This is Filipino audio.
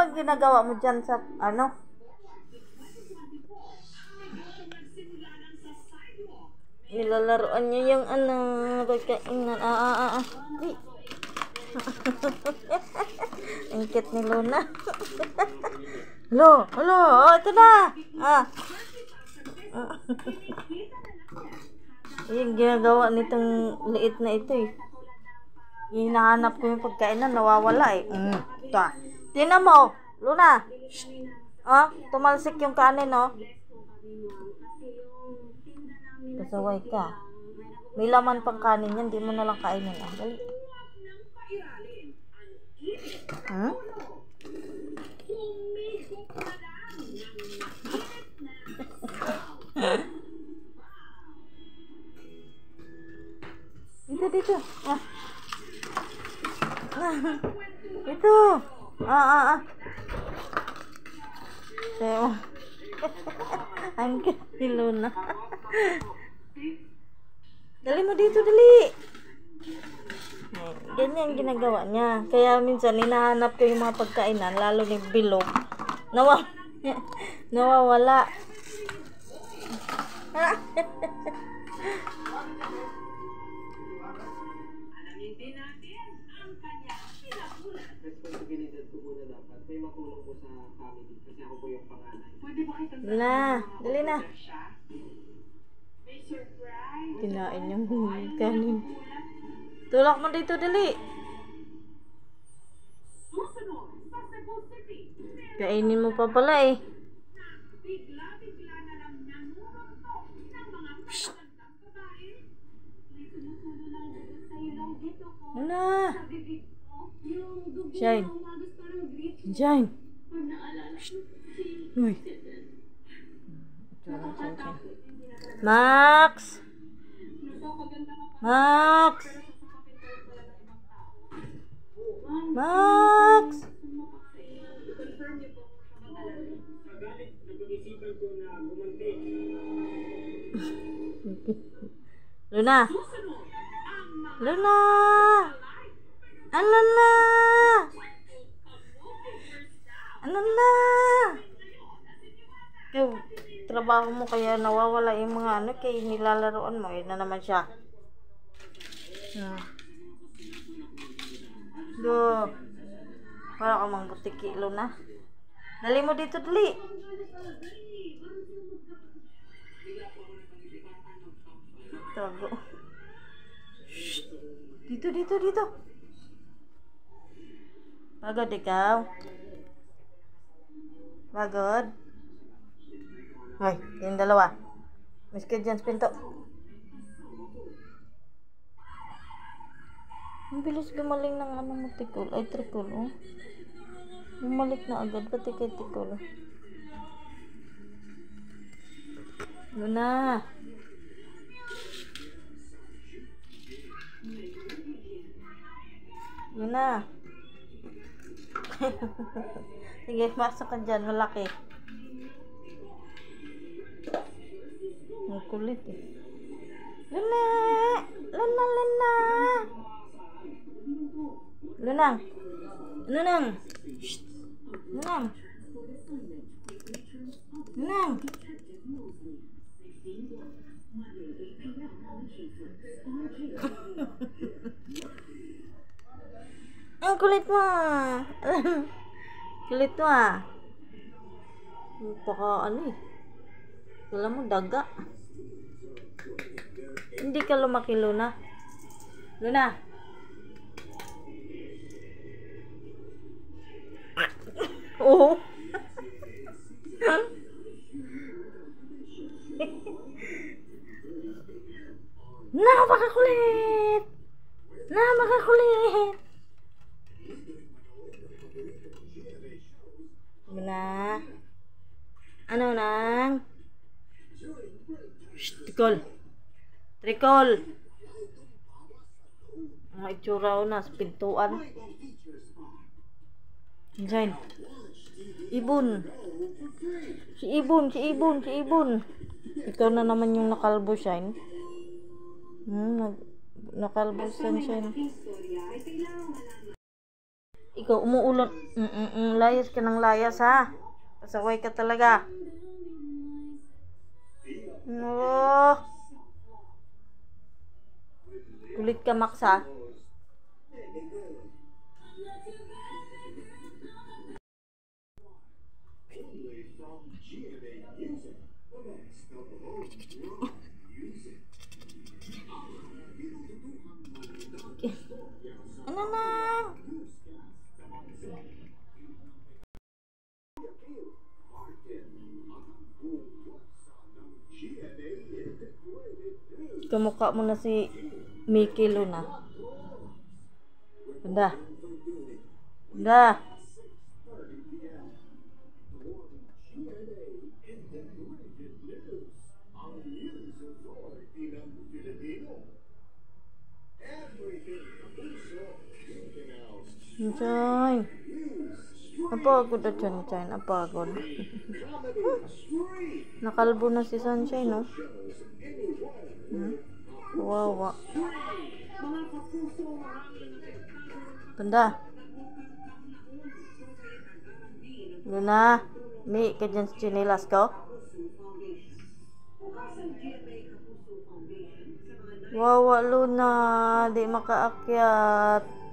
bang ginagawa mo dyan sa, ano? Nilalaroan niya yung, ano, pagkainan. Ay. Ang cute ni Luna. Hello, oh, ito na. Yung ginagawa nitong liit na ito eh. Hinahanap ko yung pagkainan, nawawala eh. Ito ah. Tingnan mo, Luna. Tumalsik yung kanin oh. Pasaway ka. May laman pang kanin yan, di mo na lang kainin. Dali. Dito. Ito. So, ang kilo na. Dali mo dito, dali. Ganyan ginagawa niya. Kaya minsan hinahanap ko yung mga pagkainan, lalo ni bilog. Nawawala. Dali na. Kinain yung kanin. Tulak mo dito, dali. Kainin mo pa pala eh. Ano? Shine. Uy. Max. Luna. Ano na? Yung trabaho mo kaya nawawala yung mga ano kaya nilalaroan mo. Yun na naman siya. Para ka mang butiki, Luna. Dali mo dito, dali. Tago. Dito. Pagod ikaw? Pagod? Hoy, yung dalawa. Miss ka dyan sa pinto. Ang bilis gumaling ng ano mo, tikol. Ay, trikol, oh. Bumalik na agad, pati kay tikol. Luna. Sige, masok ka dyan, malaki. Ang kulit eh. Lunang. Ang kulit mo. Kulit mo ah. Baka ano eh. Wala mo daga. Hindi ka lumaki, Luna. Oo. Napakakulit. Luna. Ano nang? Trikol. Ang itsura na sa pintuan. Diyan. Ibon. Si Ibon. Ikaw na naman yung nakalbo, Shine. Nakalbo, Sunshine. Ikaw umuulon. Layas ka ng layas ha. Pasaway ka talaga. Oh. Kulit ka, Max ha. Ano na? Kamukha mo na si Mickey Luna. Banda. Banda. Chay. Napagod na Sunshine. Napagod. Nakalbo na si Sunshine, no? Wawa. Banda. Luna. May ka dyan sa chinilas ko? Wawa, Luna. Di makaakyat.